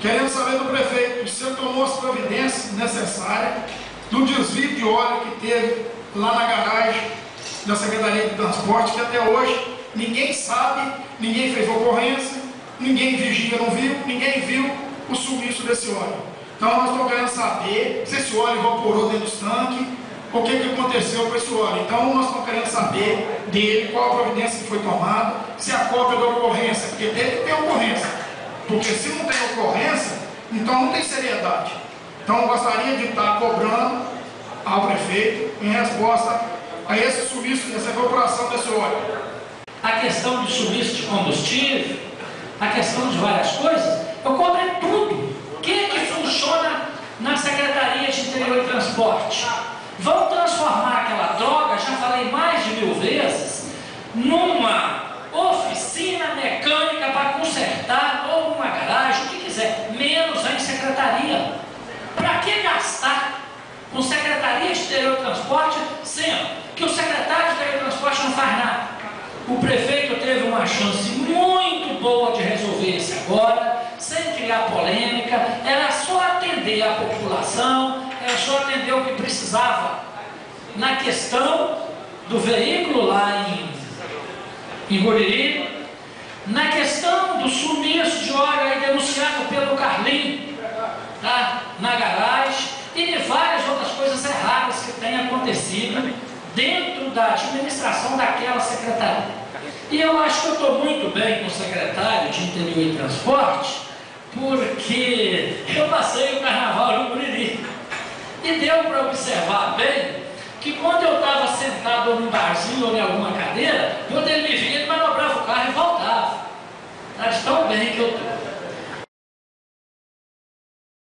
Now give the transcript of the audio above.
querendo saber do prefeito se ele tomou as providências necessárias do desvio de óleo que teve lá na garagem da Secretaria de Transporte, que até hoje ninguém sabe, ninguém fez ocorrência, ninguém vigia, não viu, ninguém viu o sumiço desse óleo. Então nós estamos querendo saber se esse óleo evaporou dentro dos tanques, o que aconteceu com esse óleo. Então nós estamos querendo saber dele qual a providência que foi tomada, se a cópia da ocorrência, porque tem que ter ocorrência, porque se não tem ocorrência, então não tem seriedade. Então eu gostaria de estar cobrando ao prefeito em resposta a esse sumiço, essa evaporação desse óleo. A questão de sumiço de combustível, a questão de várias coisas, eu cobro em tudo. O que funciona na Secretaria de Interior e Transporte? Vão transformar aquela droga, já falei mais de 1000 vezes, numa oficina mecânica para consertar, ou numa garagem, o que quiser, menos em secretaria. Para que gastar com Secretaria de Interior e Transporte, sendo que o secretário de Interior e Transporte não faz nada? O prefeito teve uma chance muito boa de resolver isso agora, sem criar polêmica, era só atender a população, era só atender o que precisava. Na questão do veículo lá em Guriri, na questão do sumiço de óleo aí denunciado pelo Carlinho, tá? Na garagem, e de várias outras coisas erradas que têm acontecido dentro da administração daquela secretaria. E eu acho que eu estou muito bem com o secretário de Interior e Transporte, porque eu passei o carnaval no Guriri. E deu para observar bem que quando eu estava sentado num barzinho ou em alguma cadeira, quando ele me via, ele manobrava o carro e voltava. Tá de tão bem que eu estou.